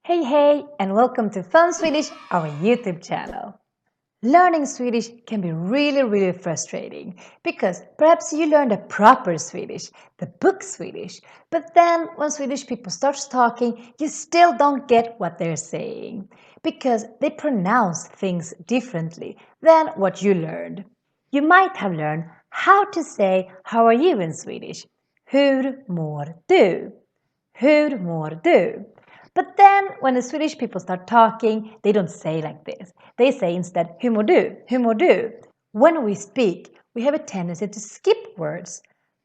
Hey, and welcome to Fun Swedish, our YouTube channel. Learning Swedish can be really frustrating because perhaps you learned a proper Swedish, the book Swedish, but then when Swedish people start talking, you still don't get what they're saying because they pronounce things differently than what you learned. You might have learned how to say how are you in Swedish. Hur mår du? Hur mår du? But then when the Swedish people start talking, they don't say like this. They say instead, hur mår du? Hur mår du? When we speak, we have a tendency to skip words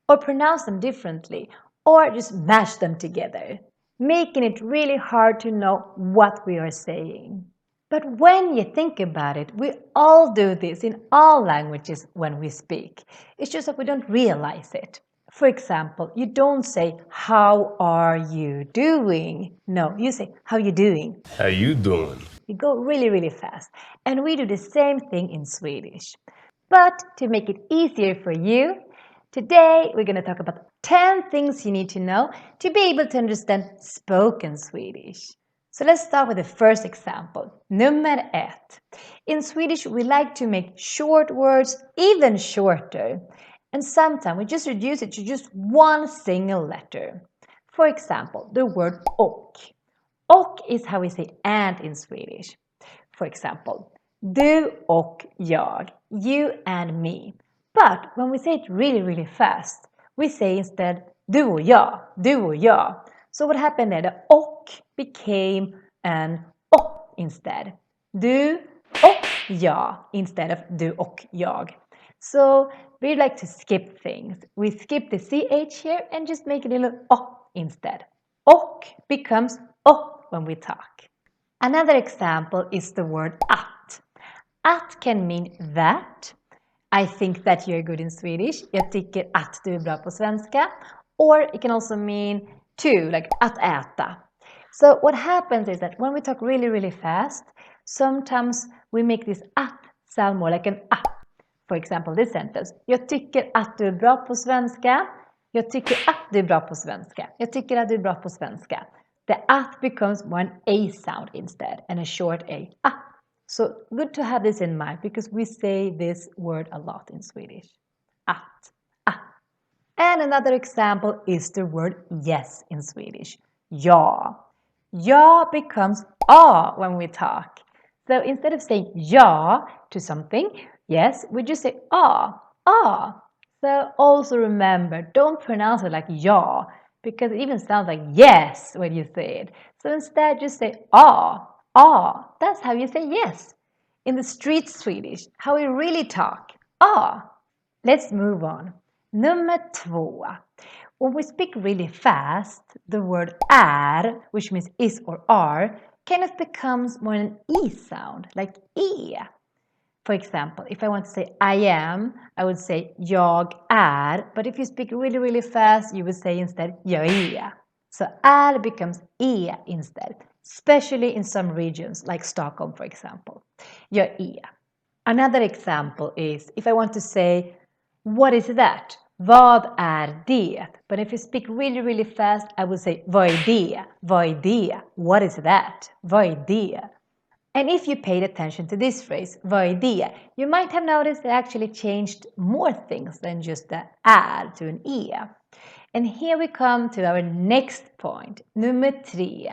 or pronounce them differently or just mash them together, making it really hard to know what we are saying. But when you think about it, we all do this in all languages when we speak. It's just that we don't realize it. For example, you don't say, how are you doing? No, you say, how you doing? How you doing? You go really fast. And we do the same thing in Swedish. But to make it easier for you, today we're going to talk about 10 things you need to know to be able to understand spoken Swedish. So let's start with the first example, nummer 1. In Swedish, we like to make short words even shorter. And sometimes we just reduce it to just one single letter. For example, the word och. Och is how we say and in Swedish. For example, du och jag, you and me. But when we say it really fast, we say instead du och jag, du och jag. So what happened there? The och became an och instead. Du och jag instead of du och jag. So we like to skip things. We skip the ch here and just make it a little o instead. Och becomes o when we talk. Another example is the word att. Att can mean that. I think that you're good in Swedish. Jag tycker att du är bra på svenska. Or it can also mean to, like att äta. So what happens is that when we talk really fast, sometimes we make this att sound more like an a. For example, this sentence. Jag tycker att du är bra på svenska. Jag tycker att du är bra på svenska. Jag tycker att du är bra på svenska. The at becomes one a sound instead and a short a. So good to have this in mind because we say this word a lot in Swedish. Att. And another example is the word yes in Swedish. Ja. Ja becomes a when we talk. So instead of saying ja to something, yes, we just say ah. So also remember, don't pronounce it like ja, because it even sounds like yes when you say it. So instead just say ah. That's how you say yes. In the street Swedish, how we really talk. Let's move on. Nummer 2. When we speak really fast, the word är, which means is or are, kind of becomes more an e sound, like e. For example, if I want to say I am, I would say jag är. But if you speak really fast, you would say instead jag är. So är becomes e instead, especially in some regions like Stockholm, for example. Jag är. Another example is if I want to say what is that? Vad är det? But if you speak really fast, I would say vad är det? Vad är det? What is that? Vad är det? And if you paid attention to this phrase, vad är det? You might have noticed it actually changed more things than just the är to an e. And here we come to our next point, nummer 3.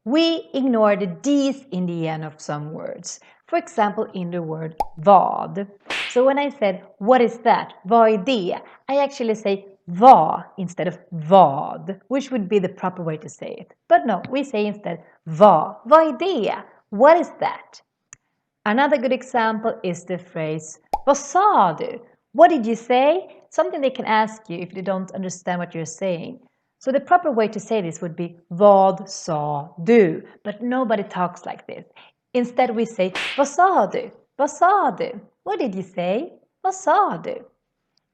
We ignore the d's in the end of some words. For example, in the word vad. So when I said, what is that? Vad är det? I actually say vad instead of vad, which would be the proper way to say it. But no, we say instead vad. Vad är det? What is that? Another good example is the phrase vad sa du? What did you say? Something they can ask you if they don't understand what you're saying. So the proper way to say this would be vad sa du? But nobody talks like this. Instead we say vad sa du? Vad sa du? What did you say? Vad sa du?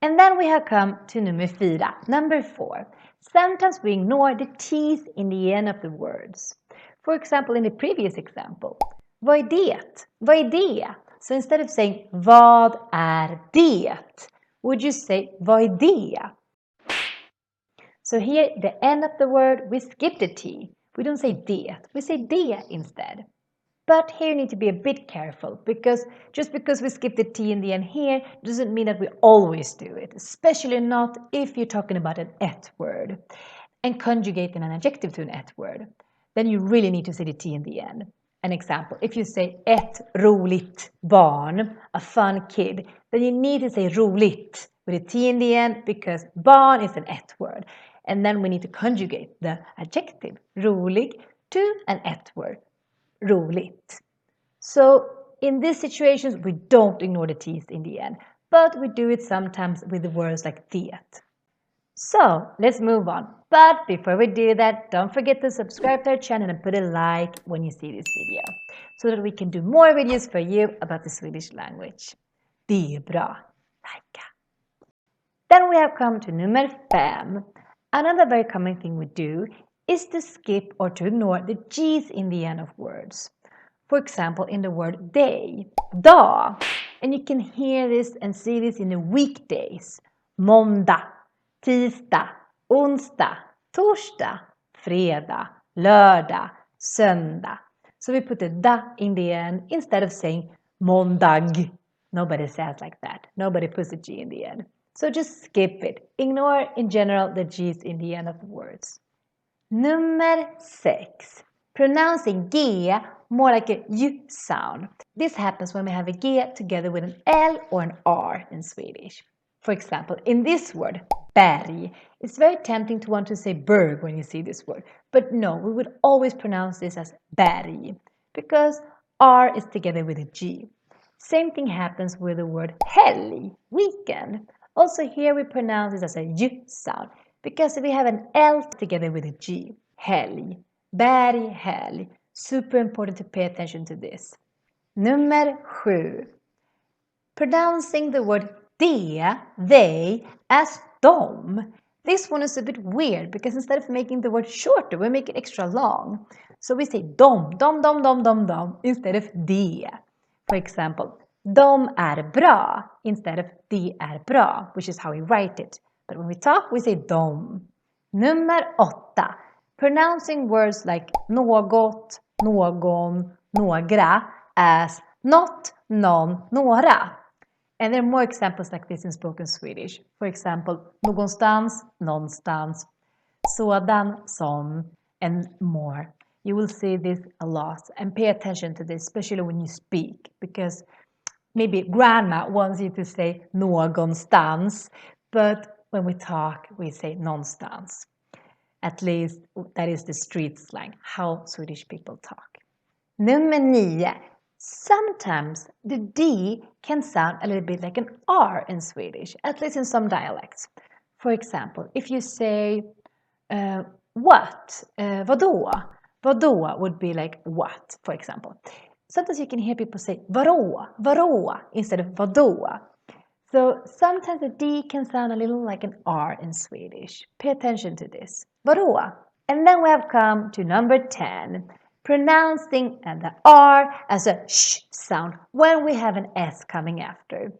And then we have come to number 4. Number 4. Sometimes we ignore the t's in the end of the words. For example, in the previous example, vad är det? Vad är det? So instead of saying vad är det, would you say vad är det? So here, the end of the word, we skip the t. We don't say det, we say det instead. But here you need to be a bit careful, because just because we skip the T in the end here doesn't mean that we always do it, especially not if you're talking about an et word and conjugating an adjective to an et word. Then you really need to say the T in the end. An example, if you say ett roligt barn, a fun kid, then you need to say roligt with a T in the end, because barn is an et word. And then we need to conjugate the adjective rolig to an et word, roligt. So in these situations, we don't ignore the T's in the end, but we do it sometimes with the words like det. So let's move on. But before we do that, don't forget to subscribe to our channel and put a like when you see this video, so that we can do more videos for you about the Swedish language. Det är bra. Like. Then we have come to number 5. Another very common thing we do is to skip or to ignore the G's in the end of words. For example, in the word day, dag, and you can hear this and see this in the weekdays. Måndag, tisdag, onsdag, torsdag, fredag, lördag, söndag. So we put the da in the end instead of saying måndag. Nobody says like that. Nobody puts a G in the end. So just skip it. Ignore in general the G's in the end of the words. Number 6. Pronouncing G more like a U sound. This happens when we have a G together with an L or an R in Swedish. For example, in this word, berg, it's very tempting to want to say berg when you see this word. But no, we would always pronounce this as berg, because R is together with a G. Same thing happens with the word helg, weekend. Also here we pronounce this as a U sound, because we have an L together with a G. Helg, berg, helg. Super important to pay attention to this. Nummer 7. Pronouncing the word de, they, as dom. This one is a bit weird, because instead of making the word shorter, we make it extra long. So we say dom, dom, dom, dom, dom, dom, instead of de. For example, de är bra instead of de är bra, which is how we write it. But when we talk, we say dom. Nummer 8. Pronouncing words like något, någon, några as not, någon, några. And there are more examples like this in spoken Swedish. For example, någonstans, någonstans, sådan, sån, and more. You will see this a lot, and pay attention to this, especially when you speak, because maybe grandma wants you to say någonstans, but when we talk, we say någonstans. At least that is the street slang, how Swedish people talk. Nummer 9. Sometimes the D can sound a little bit like an R in Swedish, at least in some dialects. For example, if you say what, vadå? Vadå would be like what, for example. Sometimes you can hear people say varå, varå instead of vadå. So sometimes the D can sound a little like an R in Swedish. Pay attention to this. Vadå? And then we have come to number 10. Pronouncing the R as a sh sound when we have an S coming after.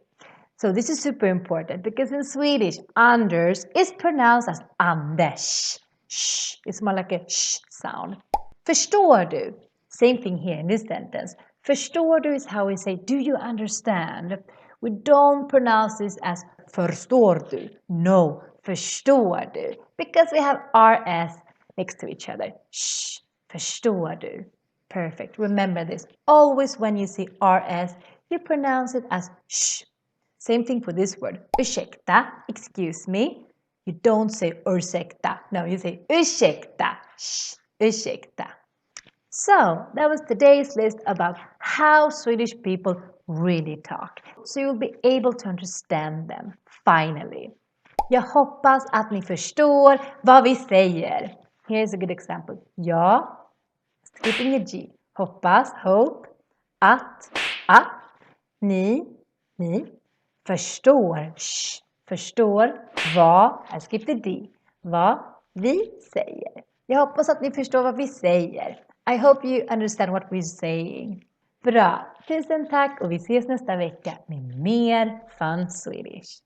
So this is super important, because in Swedish, Anders is pronounced as Anders. Sh. It's more like a sh sound. Förstår du? Same thing here in this sentence. Förstår du is how we say, do you understand? We don't pronounce this as förstår du. No, förstår du. Because we have RS next to each other. Shh, förstår du. Perfect. Remember this. Always when you see RS, you pronounce it as shh. Same thing for this word. Ursäkta, excuse me. You don't say ursäkta. No, you say ursäkta. Shh, ursäkta. So that was today's list about how Swedish people really talk. So you'll be able to understand them, finally. Jag hoppas att ni förstår vad vi säger. Here's a good example. Jag, skipping a G. Hoppas, hope. Att, ni, förstår, förstår vad, I skip the D, vad vi säger. Jag hoppas att ni förstår vad vi säger. I hope you understand what we're saying. Bra, tusen tack och vi ses nästa vecka med mer Fun Swedish.